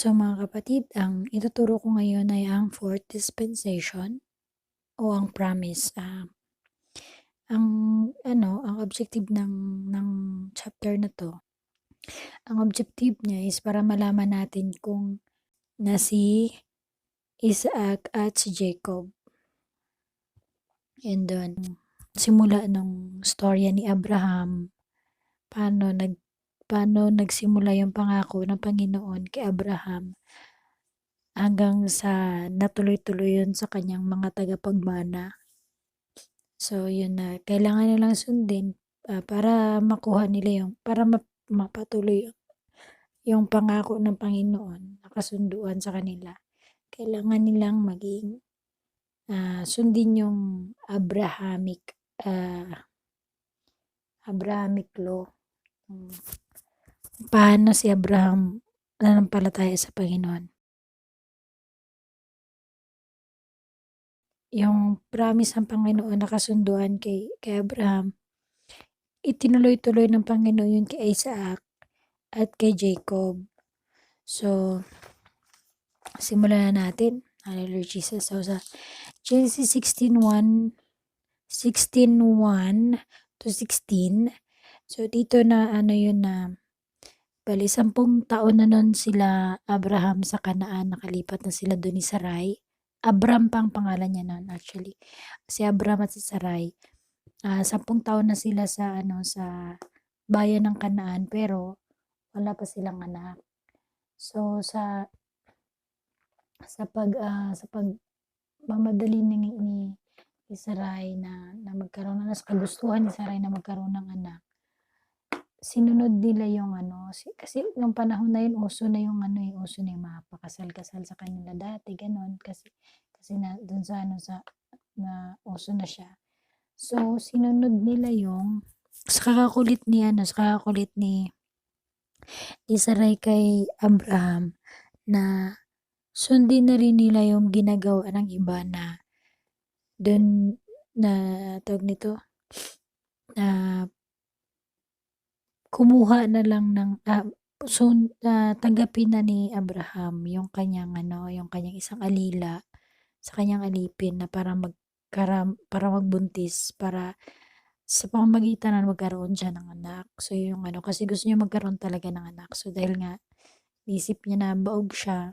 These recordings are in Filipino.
So mga kapatid, ang ituturo ko ngayon ay ang fourth dispensation o ang promise. Ang objective ng chapter na to, ang objective niya is para malaman natin kung na si Isaac at si Jacob. And doon, simula nung storya ni Abraham, paano nagsimula yung pangako ng Panginoon kay Abraham hanggang sa natuloy-tuloy yun sa kanyang mga tagapagmana. So yun na kailangan nilang sundin, para makuha nila para mapatuloy yung pangako ng Panginoon na kasunduan sa kanila. Kailangan nilang sundin yung Abrahamic law. Paano si Abraham nanampalataya sa Panginoon. Yung promise ng Panginoon na kasunduan kay Abraham, itinuloy-tuloy ng Panginoon yun kay Isaac at kay Jacob. So, simulan na natin. Hallelujah Jesus. So, sa Genesis 16:1 to 16. So, dito na bali 10 taon na nun sila Abraham sa Kanaan, nakalipat na sila doon ni Sarai. Abram pang pangalan niya nun actually. Si Abram at si Sarai. 10 taon na sila sa bayan ng Kanaan pero wala pa silang anak. So sa pagmamadali ni Sarai na magkaroon na kagustuhan ni Sarai na magkaroon ng anak, sinunod nila yung kasi nung panahon na yun uso na yung mapakasal-kasal sa kanila dati ganon kasi na dun sa na uso na siya. So sinunod nila yung sa kakakulit ni Sarai kay Abraham na sundin na rin nila yung ginagawa ng iba na dun na tawag nito na kumuha na lang ng tanggapin na ni Abraham yung kanyang isang alila sa kanyang alipin na para magbuntis para sa pamamagitan na magkaroon siya ng anak. So yung kasi gusto niya magkaroon talaga ng anak. So dahil nga isip niya na baog siya.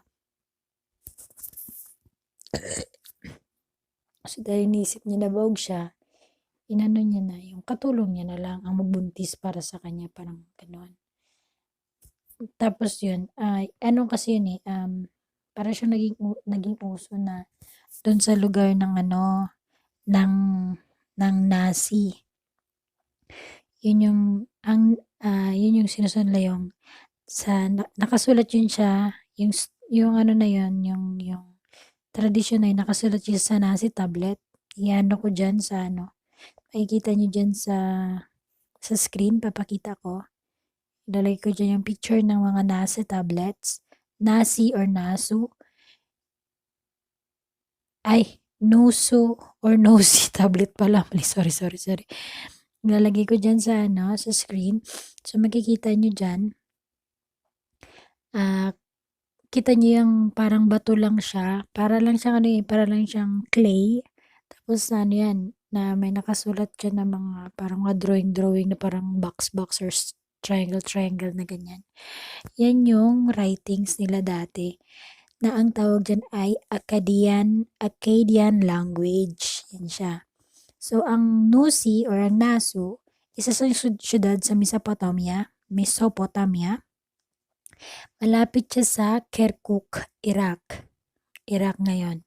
Inano niya na yung katulong niya na lang ang magbuntis para sa kanya, parang gano'n. Tapos yun, kasi yun para siya naging uso na doon sa lugar ng ng Nasi. Yun yung sinusunod nila yung nakasulat yun siya, yung yung tradisyon na yun, nakasulat yun sa Nasi tablet. Iano ko dyan sa makikita nyo dyan sa screen, papakita ko. Ilalagay ko dyan yung picture ng mga Nasi tablets. Nasi or Nasu. Nusu or Nosi tablet pala. Sorry. Ilalagay ko dyan sa screen. So makikita nyo dyan. Kita nyo yung parang bato lang siya. Para lang siyang clay. Tapos yan, na may nakasulat dyan na mga parang mga drawing na parang box or triangle na ganyan. Yan yung writings nila dati na ang tawag dyan ay Akkadian language. Yan siya. So ang Nusi or ang Nasu, isa sa syudad sa Mesopotamia. Malapit siya sa Kirkuk, Iraq. Iraq ngayon.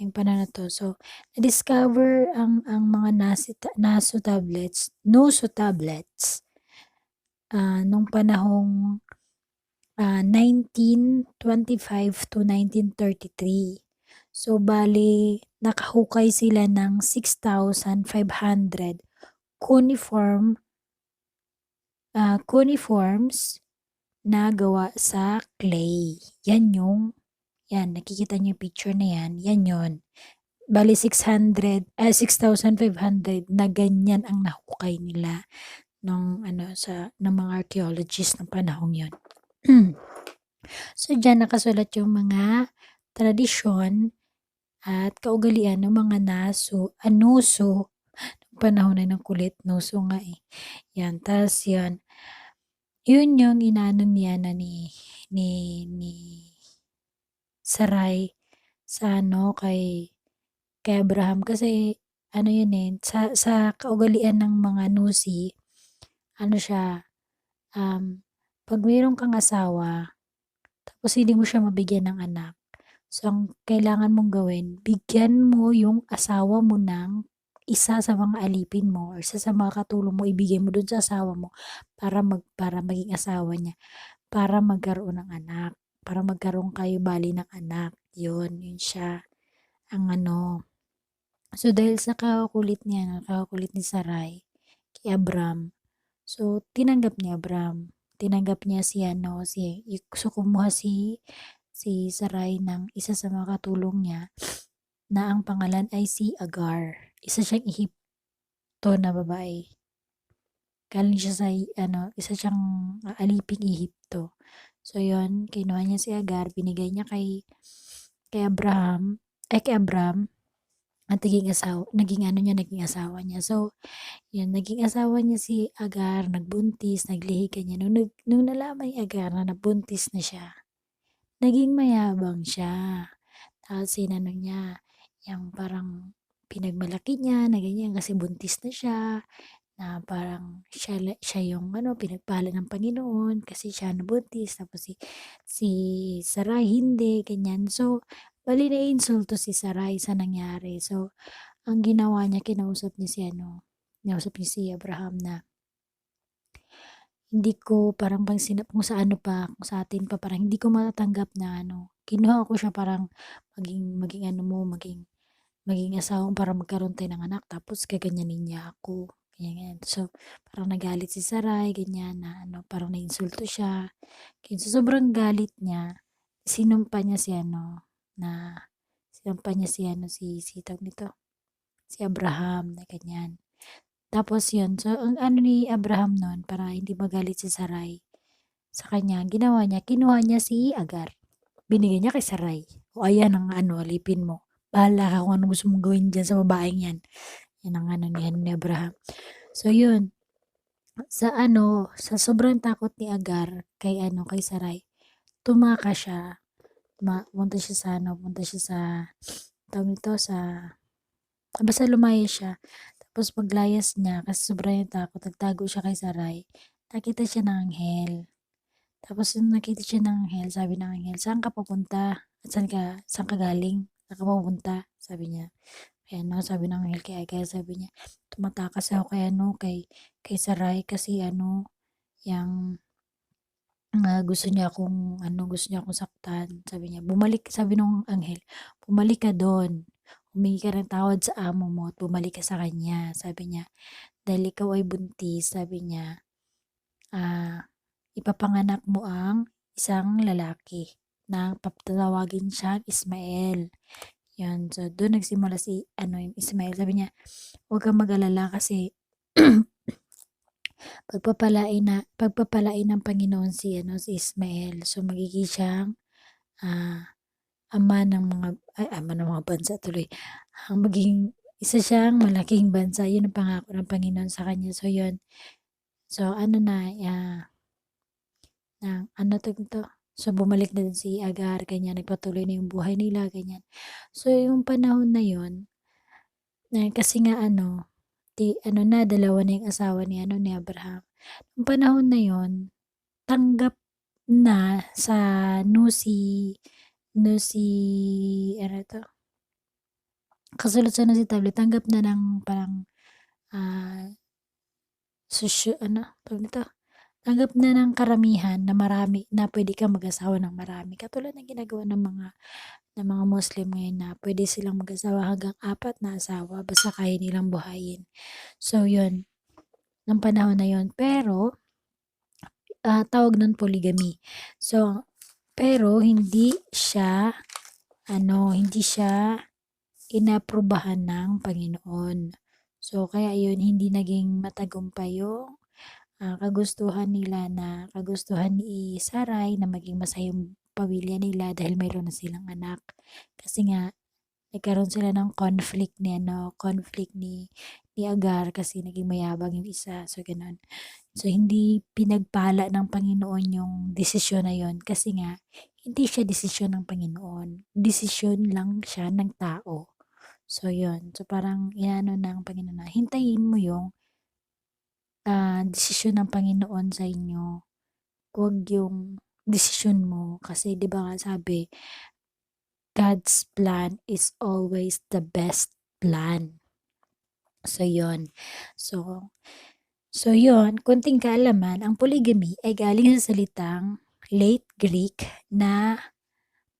Yung panahon na to. So, na-discover ang mga Nusu tablets nung panahong 1925 to 1933. So, bali, nakahukay sila ng 6,500 cuneiforms na gawa sa clay. Yan, nakikita niyo yung picture na yan. Yan yun. Bali 6,500 na ganyan ang nahukay nila ng mga archaeologists ng panahong yun. So, diyan nakasulat yung mga tradisyon at kaugalian ng mga nuso, nung panahon na ng kulit, nuso nga eh. Yan, tas yun yung inaano niya na ni Sarai sa kay Abraham kasi ano yun eh, sa kaugalian ng mga nusi, ano siya, pag mayroon kang asawa, tapos hindi mo siya mabigyan ng anak, so ang kailangan mong gawin, bigyan mo yung asawa mo ng isa sa mga alipin mo or isa sa mga katulong mo, ibigay mo dun sa asawa mo para maging asawa niya, para magkaroon ng anak, para magkaroon kayo bali ng anak. Yun siya ang ano. So dahil sa kakakulit ni Sarai kay Abram, so tinanggap ni Abram, tinanggap niya so kumuha si Sarai ng isa sa mga katulong niya na ang pangalan ay si Agar. Isa siyang Ehipto na babae. Galing siya sa isa siyang aliping Ehipto. So yun, kinuha niya si Agar, binigay niya kay kay Abram, at naging asawa niya. So, yun, naging asawa niya si Agar, nagbuntis, naglihi kanya. Nung nalaman ni Agar na nabuntis na siya, naging mayabang siya. Tapos sinanong niya, yung parang pinagmalaki niya na ganyan kasi buntis na siya, na parang siya yung pinagpala ng Panginoon kasi siya nabuntis, tapos si Sarai hindi, ganyan. So, bali na insulto si Sarai sa nangyari. So, ang ginawa niya, kinausap niya si Abraham na hindi ko parang kung sa kung sa atin pa, parang hindi ko matatanggap na kinuha ko siya parang maging maging asawa para magkaroon tayo ng anak tapos gaganyanin niya ako. Ganyan, ganyan. So, parang nagalit si Sarai, ganyan, na parang nainsulto siya. Ganyan. So, sobrang galit niya, sinumpa niya na sinumpa niya tawag nito, si Abraham, na ganyan. Tapos yun, so ang ano ni Abraham nun, para hindi magalit si Sarai sa kanya, ginawa niya, kinuha niya si Agar. Binigay niya kay Sarai. O ayan ang alipin mo. Bahala ka kung ano gusto mong gawin dyan sa babaeng yan. Yan ang ni Abraham. So yun, sa sobrang takot ni Agar kay Sarai, tumaka siya. Punta siya sa tawag nito basta lumayas siya. Tapos paglayas niya, kasi sobrang takot, nagtago siya kay Sarai. Nakita siya ng anghel. Tapos nung nakita siya ng anghel, sabi ng anghel, saan ka papunta? At saan ka galing? Saan ka papunta? Sabi niya. Kaya sabi ng anghel kay Agar, sabi niya, tumatakas ako kay Sarai kasi yung gusto niya akong saktan. Sabi nung anghel, bumalik ka doon. Humingi ka ng tawad sa amo mo at bumalik ka sa kanya. Sabi niya, dahil ikaw ay buntis, sabi niya, ipapanganak mo ang isang lalaki na papatawagin siyang Ismael. Yan. So, doon nagsimula yung Ismael. Sabi niya, huwag kang mag-alala kasi pagpapalain ng Panginoon si Ismael. So, magiging siyang ama ng mga bansa tuloy. Ang maging isa siyang malaking bansa. Yun ang pangako ng Panginoon sa kanya. So, yun. So, So, bumalik na din si Agar, ganyan, nagpatuloy na yung buhay nila, ganyan. So, yung panahon na yun, kasi nga dalawa na yung asawa ni Abraham. Yung panahon na yun, tanggap na sa kasulot sa tablet, tanggap na ng parang, tawag nito, tanggap na ng karamihan na marami, na pwede kang mag-asawa ng marami. Katulad ng ginagawa ng mga Muslim ngayon na pwede silang mag-asawa hanggang 4 na asawa basta kaya nilang buhayin. So, yun. Ng panahon na yun. Pero, tawag nun polygamy. So, pero hindi siya inaprubahan ng Panginoon. So, kaya yun, hindi naging matagumpay yung kagustuhan nila na kagustuhan ni Sarai na maging masaya yung pamilya nila dahil mayroon na silang anak. Kasi nga nagkaroon sila ng conflict ni Agar kasi naging mayabang yung isa, so gano'n. So hindi pinagpala ng Panginoon yung desisyon na yun kasi nga hindi siya desisyon ng Panginoon, desisyon lang siya ng tao. So yun, so parang inaano ng Panginoon na hintayin mo yung desisyon ng Panginoon sa inyo, huwag yung desisyon mo kasi 'di ba nga sabi, God's plan is always the best plan. So yun. So yun, konting kaalaman, ang polygamy ay galing sa salitang late Greek na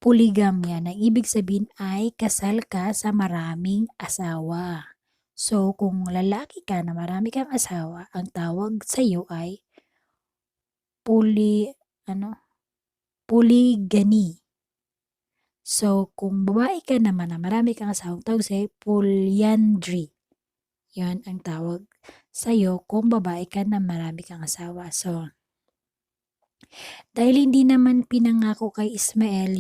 polygamia na ibig sabihin ay kasal ka sa maraming asawa. So kung lalaki ka na marami kang asawa, ang tawag sa iyo ay poly ano, polygamy. So kung babae ka naman na marami kang asawa, ang tawag sa'yo polyandry. Yun ang tawag sa'yo kung babae ka na marami kang asawa. So, dahil hindi naman pinangako kay Ismael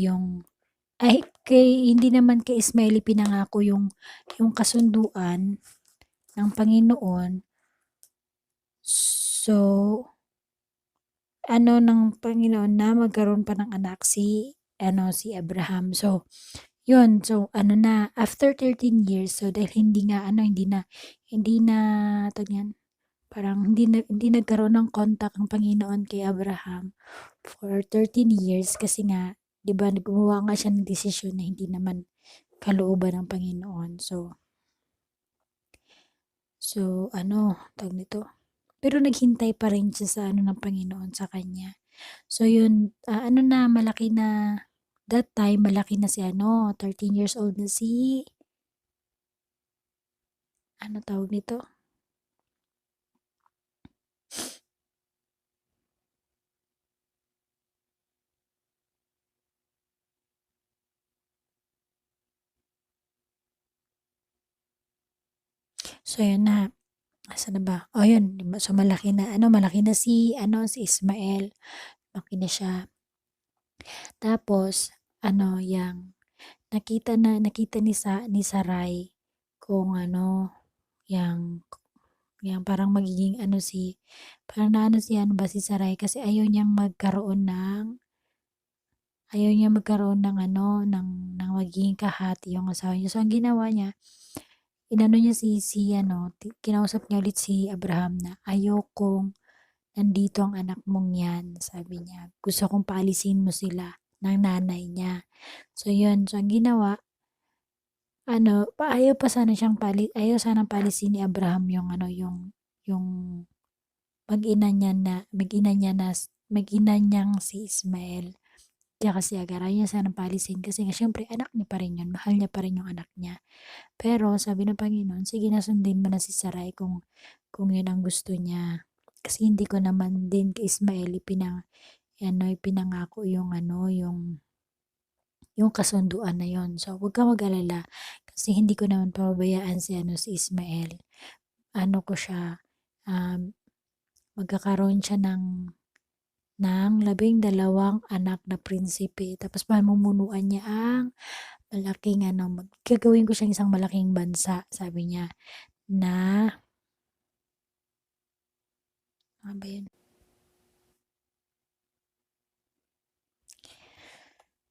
hindi naman kay Ismael pinangako yung kasunduan ng Panginoon. So, ano ng Panginoon na magkaroon pa ng anak si Abraham. So, yun. So, after 13 years, so dahil hindi na, tawag yan, parang hindi nagkaroon ng contact ang Panginoon kay Abraham for 13 years kasi nga, 'di ba, gumawa nga siya ng desisyon na hindi naman kalooban ng Panginoon. So tawag nito? Pero naghintay pa rin siya sa ng Panginoon sa kanya. So yun, malaki na, that time malaki na si 13 years old na si, tawag nito? So yun na, asan na ba? Oh yun, so malaki na si Ismael, malaki na siya. Tapos yang nakita ni Sarai kung yang parang magiging parang si si Sarai kasi ayaw niya magkaroon ng magiging kahati yung asawa niya. So ang ginawa niya, niya kinausap niya ulit si Abraham na ayokong nandito ang anak mong yan, sabi niya. Gusto kong paalisin mo sila ng nanay niya. So yun, so ang ginawa, ayaw sanang paalisin ni Abraham yung mag-ina niyang si Ismael. Kaya kasi Agar, ayaw niya sanang paalisin kasi nga syempre anak niya pa rin yun, mahal niya pa rin yung anak niya. Pero sabi ng Panginoon, sige na sundin mo na si Sarai kung yun ang gusto niya. Kasi hindi ko naman din kay Ismael ipinangako yung kasunduan na yon. So, huwag ka mag-alala kasi hindi ko naman pababayaan si Ismael. Magkakaroon siya ng 12 anak na prinsipe. Tapos pamumunuan niya ang malaking gagawin ko siyang isang malaking bansa, sabi niya, na ano ba yun?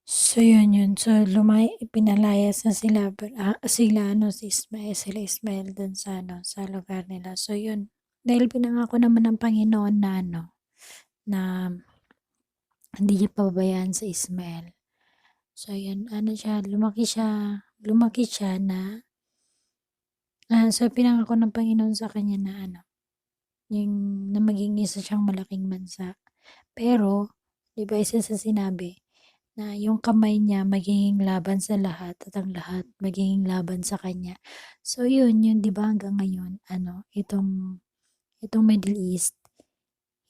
So yun. So pinalayas na sila si Ismael dun sa lugar nila. So yun, dahil pinangako naman ng Panginoon na hindi niya pababayaan sa Ismael. So yun, lumaki siya na so pinangako ng Panginoon sa kanya na yung na maging isa siyang malaking bansa. Pero, 'di ba isa sa sinabi na yung kamay niya magiging laban sa lahat at ang lahat magiging laban sa kanya. So yun 'di ba hanggang ngayon itong Middle East,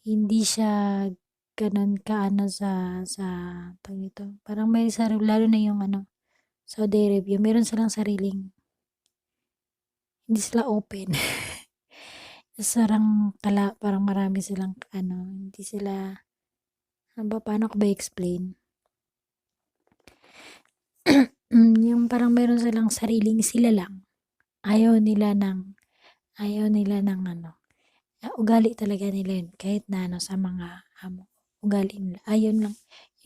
hindi siya gano'n sa tawag nito, parang may lalo na yung Saudi Arabia, meron silang sariling, hindi sila open. parang marami silang ano, hindi sila, paano ko ba explain? Yung parang meron silang sariling sila lang. Ayaw nila ng, ano, ugali talaga nila yun. Kahit na ano, sa mga ugali nila. Ayaw lang,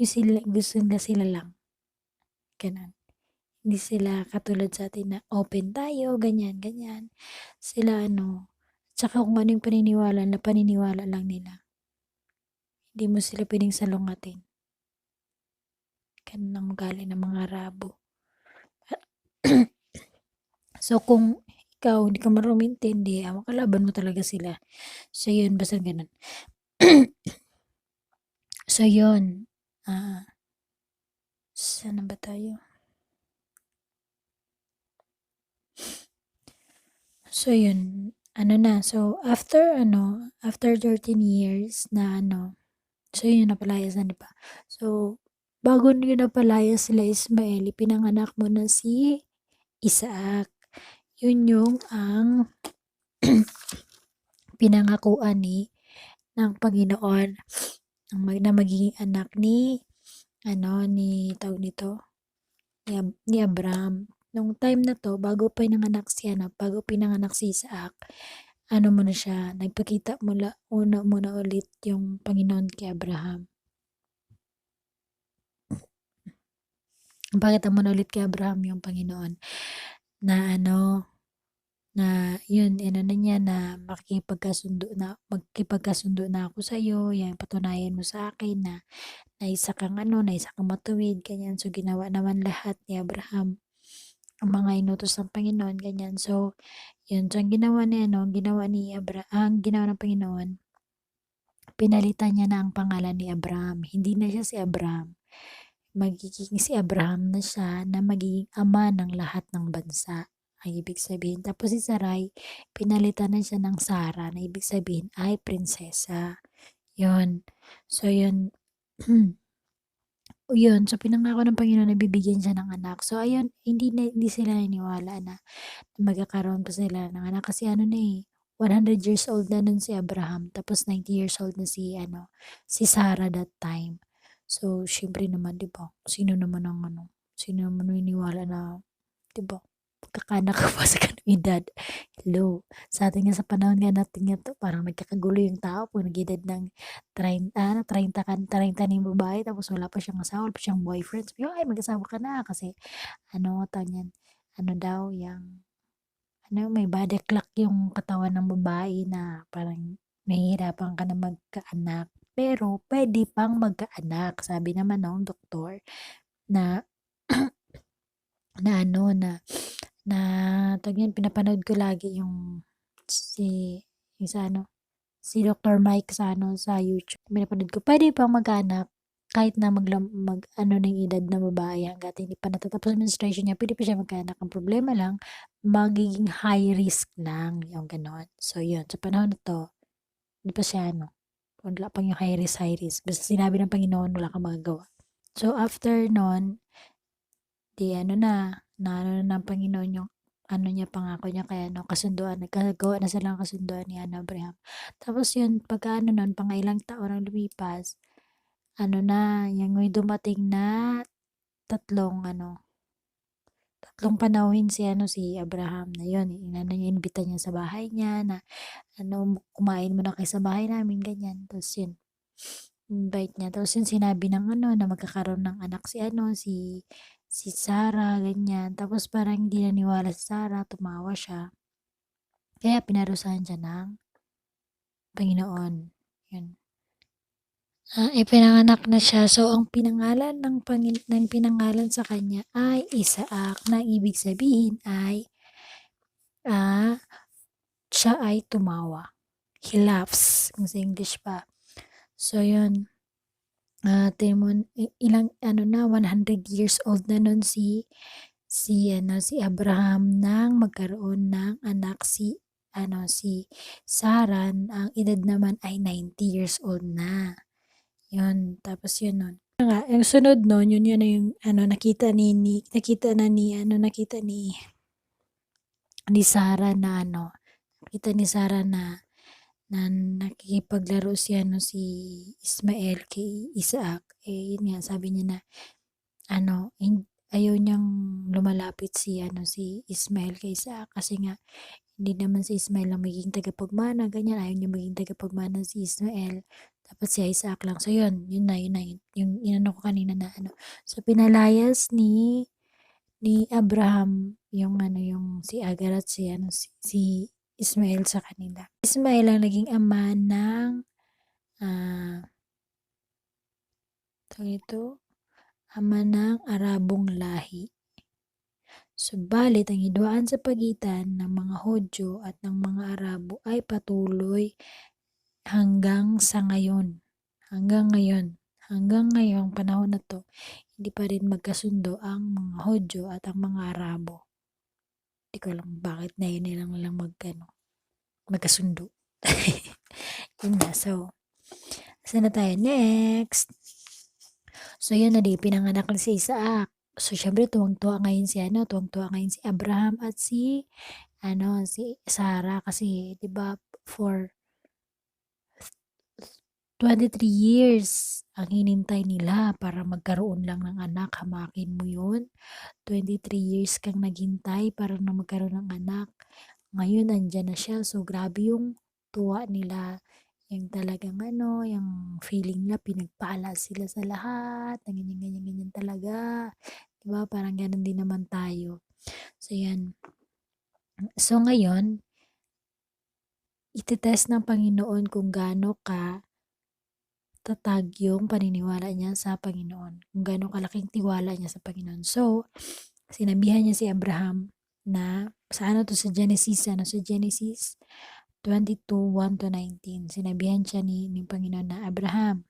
yung sila, gusto nila sila lang. Ganun. Hindi sila katulad sa atin na open tayo, ganyan, ganyan. Sila ano, tsaka kung ano yung paniniwala lang nila. Hindi mo sila pwedeng salungatin. Ganun ang ugali ng mga Arabo. So, kung ikaw hindi ka marunong intindi, makalaban mo talaga sila. So, yun, basta ganun. So, yun. Saan na ba tayo? So, yun. So, after 13 years na so, yun, napalayas na, di ba? So, bago yun napalayas sila Ismael, pinanganak mo na si Isaac. Yun yung ang pinangakuan ng Panginoon na magiging anak ni tawag nito, ni Abraham. Nung time na to, bago pinanganak si Isaac, muna siya, nagpakita muna ulit yung Panginoon kay Abraham. Nagpakita muna ulit kay Abraham yung Panginoon na na yun, na niya na magkipagkasundo na ako sa iyo, yan, patunayan mo sa akin na isa kang matuwid, ganyan. So, ginawa naman lahat ni Abraham ang mga inutos ng Panginoon, ganyan. So, yun. So, ang ginawa ng Panginoon, pinalitan niya na ang pangalan ni Abraham. Hindi na siya si Abraham. Magiging si Abraham na siya na magiging ama ng lahat ng bansa. Ang ibig sabihin. Tapos si Sarai, pinalitan na siya ng Sarah na ibig sabihin ay prinsesa. Yun. So, yun. Yun. So, pinangako ng Panginoon na bibigyan siya ng anak. So, ayun, hindi sila naniniwala na magkakaroon pa sila ng anak. Kasi 100 years old na nun si Abraham. Tapos 90 years old na si Sarah that time. So, syempre naman, di ba? Sino naman naniniwala na, di ba? Kakanak ka pa sa ganung edad. Hello. Sa atin nga sa panahon nga natin nga to, parang nagkakagulo yung tao pag nag-edad ng 30 na yung babae, tapos wala pa siyang asawa, wala pa siyang boyfriend. Sabi, ay, mag-asawa ka na kasi, tanyan, daw, may body clock yung katawan ng babae na parang nahihirapan ka na magkaanak. Pero, pwede pang magkaanak. Sabi naman ng doktor na pinapanood ko lagi yung si Dr. Mike sa YouTube. Pinapanood ko, pwede pang magkaanak kahit na ng edad na babae hanggat hindi pa natatapos ang menstruation niya, pwede pa siya magkaanak. Ang problema lang, magiging high risk lang yung ganon. So, yun. Sa panahon na to, hindi pa siya wala pang yung high risk. Basta sinabi ng Panginoon, wala kang magagawa. So, after nun, ng Panginoon yung niya, pangako niya, kaya kasunduan, nagkagawa na silang kasunduan ni Abraham. Tapos yun, pagka nun, pangailang taon ang lumipas, yung may dumating na tatlong panauhin si Abraham na yun, inibita niya sa bahay niya na kumain muna kayo sa bahay namin, ganyan. Tapos yun, invite niya. Tapos yun, sinabi ng na magkakaroon ng anak si Sarah, ganyan. Tapos parang hindi naniwala si Sarah, tumawa siya. Kaya pinarusahan siya ng Panginoon. Yun. Ipinanganak na siya. So, ang pinangalan ng pinangalan sa kanya ay Isaac, na ibig sabihin ay siya ay tumawa. He laughs. Kung sa English pa. So, yun. Ilang 100 years old na nun si Abraham nang magkaroon ng anak si Sarah. Ang edad naman ay 90 years old na. Yun, tapos yun nun. Yung sunod nun, yun na yung nakita ni Sarah na nakita ni Sarah na na nakikipaglaro si ano, si Ismael kay Isaac, eh, yun nga sabi niya na ano, ayaw niyang lumalapit si ano, si Ismael kay Isaac kasi nga hindi naman si Ismael ang magiging tagapagmana, ganyan. Ayaw niya maging tagapagmana si Ismael. Dapat si Isaac lang. So, yun na, yung inano ko kanina na ano. So, pinalayas ni Abraham yung ano, yung si Agar at si ano, si Ismael sa kanila. Ismael ang naging ama ng ito, ama ng Arabong lahi. Subalit ang hidwaan sa pagitan ng mga Hudyo at ng mga Arabo ay patuloy hanggang sa ngayon. Hanggang ngayon. Hanggang ngayong panahon na to, hindi pa rin magkasundo ang mga Hudyo at ang mga Arabo. Hindi ko alam bakit na yun nilang magkasundo. Yun na. So, saan na tayo next? So, yun na di, pinanganak na si Isaac. So, syempre, tuwang-tuwa ngayon si Abraham at si Sarah kasi, di ba, for 23 years ang hinintay nila para magkaroon lang ng anak. Hamakin mo yun. 23 years kang naghintay para na magkaroon ng anak. Ngayon, andyan na siya. So, grabe yung tuwa nila. Yung talagang yung feeling na pinagpala sila sa lahat. Na ganyan, ganyan, ganyan talaga. Diba? Parang ganun din naman tayo. So, yan. So, ngayon, ititest ng Panginoon kung gaano ka tatag yung paniniwala niya sa Panginoon. Kung gaano kalaking tiwala niya sa Panginoon. So, sinabihan niya si Abraham na sa sa Genesis 22, 1 to 19. Sinabihan siya ni Panginoon na Abraham,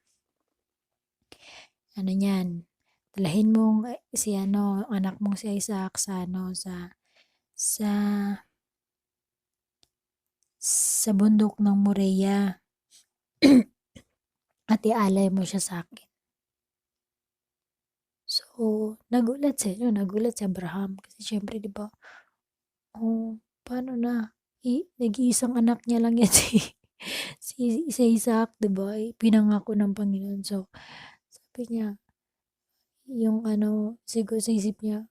ano niyan, dalahin mong si anak mong si Isaac sa sa bundok ng Moriah at ialay mo siya sa akin. So, nagulat si Abraham kasi syempre 'di ba, oh, paano na? Nag-iisang anak niya lang yan si Isaac, 'di ba? Pinangako ng Panginoon. So, sabi niya, yung siguro sa isip niya,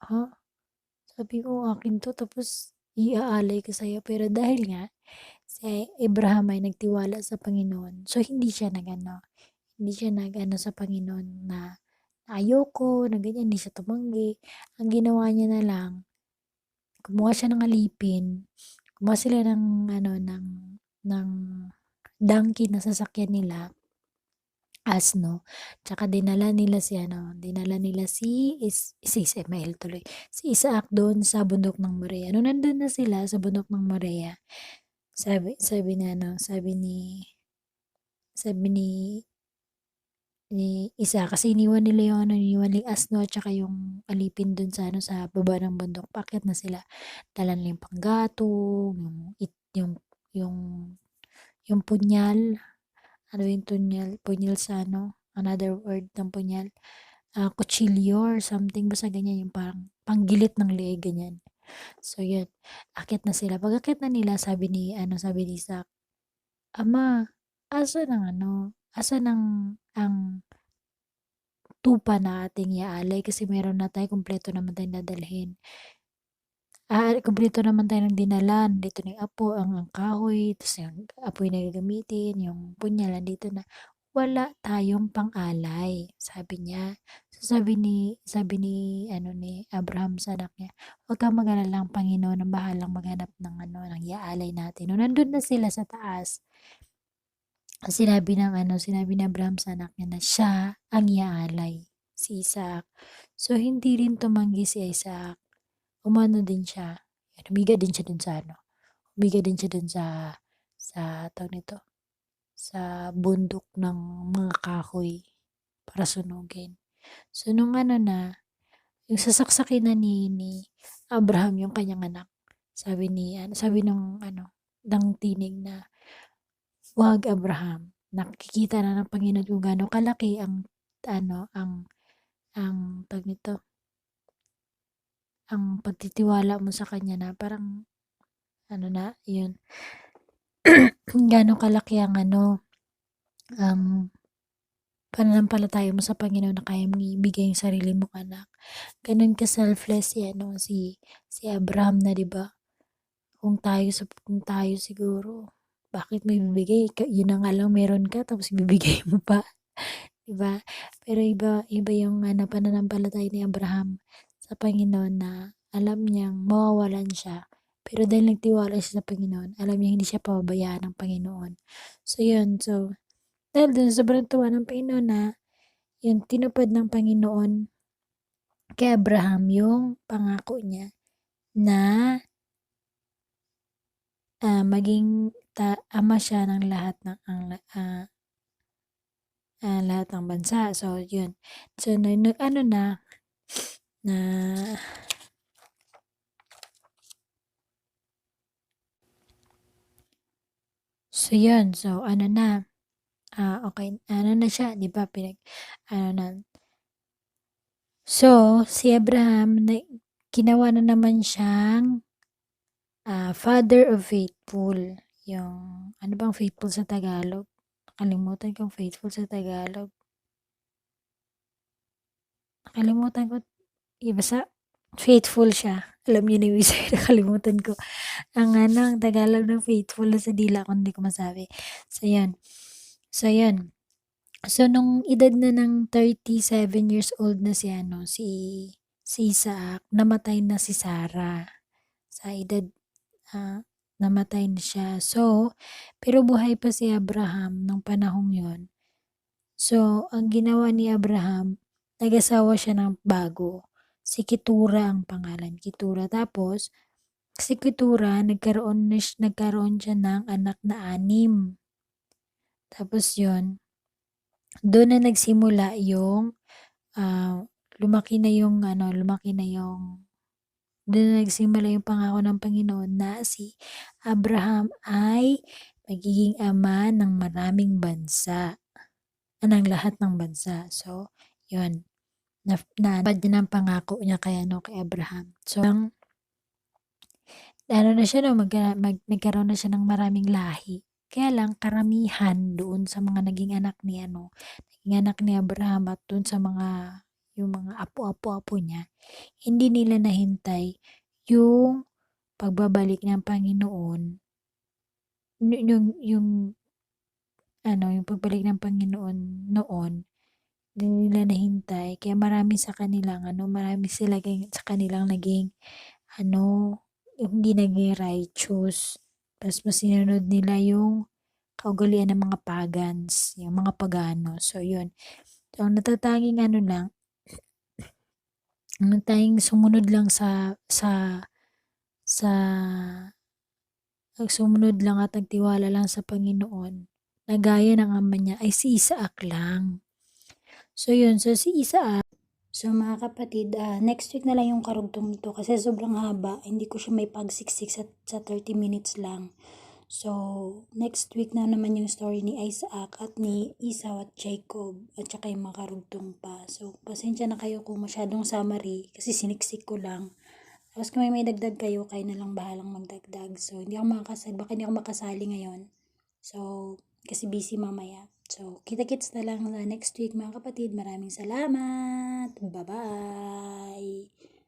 ha? Sabi ko, akin to, tapos iaalay ko sa'yo. Pero dahil nga, si Abraham ay nagtiwala sa Panginoon. So, hindi siya nag sa Panginoon na ayoko, na ganyan, hindi siya tumanggi. Ang ginawa niya na lang, kumuha siya ng alipin, kumuha sila ng donkey na sasakyan nila, asno, tsaka dinala nila si Ismael tuloy, si Isaac doon sa bundok ng Moriah. Nung nandun na sila sa bundok ng Moriah, sabi na sabi ni Isa kasi iniwan yung asno at saka yung alipin dun sa baba ng bundok. Paakyat na sila. Dala nila yung panggatong, yung yung punyal. Ano yung punyal? Punyal sa another word ng punyal. Kutsilyo or something. Basta ganyan yung parang panggilit ng leeg, ganyan. So, yun. Akyat na sila. Pag akyat na nila, sabi ni Isaac, Ama, asa ang tupa na ating iaalay kasi meron na tayo, kumpleto naman tayong dadalhin. Kumpleto naman tayo ng dinala. Nandito na yung apo, ang kahoy, tapos yung apoy na gagamitin, yung punyal, nandito na. Wala tayong pang-alay, sabi niya. So sabi ni Abraham sa anak niya, huwag kang mag-alala, ang Panginoon ang bahalang maghanap ng iaalay natin. Nung nandun na sila sa taas, sinabi ni Abraham sa anak niya na siya ang iaalay, si Isaac. So, hindi rin tumanggi si Isaac. Umano din siya. Humiga din siya dun Humiga din siya dun tawag nito, sa bundok ng mga kahoy para sunugin. So, nung yung sasaksakin na ni Abraham yung kanyang anak, sabi ng tinig na, "Wag Abraham, nakikita na ng Panginoon kung gaano kalaki ang tawag nito, ang pagtitiwala mo sa kanya na parang yun. gaano kalaki ang ano, ang pananampalataya mo sa Panginoon na kaya mong ibigay yung sarili mong anak. Gano'n ka-selfless si ano, si Abraham na 'di ba? Kung tayo siguro, bakit mo ibibigay yun na nga lang meron ka tapos ibibigay mo pa, 'di ba? Pero iba iba yung ano, pananampalataya ni Abraham sa Panginoon na alam niyang mawawalan siya, pero dahil nagtiwala siya sa Panginoon, alam niyang hindi siya pababayaan ng Panginoon. So yun, so dahil dun sa sobrang tuwa ng Panginoon na yun tinupad ng Panginoon kay Abraham yung pangako niya na maging ama siya ng lahat ng lahat ng bansa. So, yun. So, ano na, so, yun. So, ano na, okay, ano na siya, di ba, ano na. So, si Abraham, ginawa na naman siyang father of faithful. Yung, ano bang faithful sa Tagalog? Nakalimutan kong faithful sa Tagalog. Nakalimutan ko. Basta faithful siya. Alam niyo na yung isa, nakalimutan ko. Ang ano, ang Tagalog ng faithful na sa dila ko, hindi ko masabi. So, yan. So, yan. So, nung edad na ng 37 years old na si ano, si Isaac, namatay na si Sarah. Sa edad, namatay na siya. So, pero buhay pa si Abraham nung panahong yon. So, ang ginawa ni Abraham, nag-asawa siya ng bago. Si Ketura ang pangalan, Ketura. Tapos, si Ketura, nagkaroon siya ng anak na 6. Tapos yun, doon na nagsimula yung, lumaki na yung, doon na nagsimula yung pangako ng Panginoon na si Abraham ay magiging ama ng maraming bansa, ng lahat ng bansa. So, yun. Natupad niya ng pangako niya kay Abraham. So, na siya 'no, nagkaroon na siya ng maraming lahi. Kaya lang karamihan doon sa mga naging anak ni Abraham at doon sa yung mga apo-apo-apo niya, hindi nila nahintay yung pagbabalik ng Panginoon, yung yung pagbalik ng Panginoon noon, hindi nila nahintay kaya marami sa kanilang naging hindi naging righteous. Tapos mas sinunod nila yung kaugalian ng mga pagans, yung mga pagano. So, yun. So, ang natatanging sumunod lang sa, sumunod lang at nagtiwala lang sa Panginoon, na gaya ng ama niya ay si Isaac lang. So, yun. So, si Isaac, so mga kapatid, next week na lang yung karugtong nito kasi sobrang haba. Hindi ko siya may pagsiksik sa 30 minutes lang. So, next week na naman yung story ni Isaac at ni Esau at Jacob at saka yung mga karugtong pa. So, pasensya na kayo kung masyadong summary kasi siniksik ko lang. Tapos kung may dagdag kayo, kayo na lang bahalang magdagdag. So, baka hindi ako makasali ngayon. So, kasi busy mamaya. So, kita-kits na lang next week mga kapatid. Maraming salamat. Bye-bye!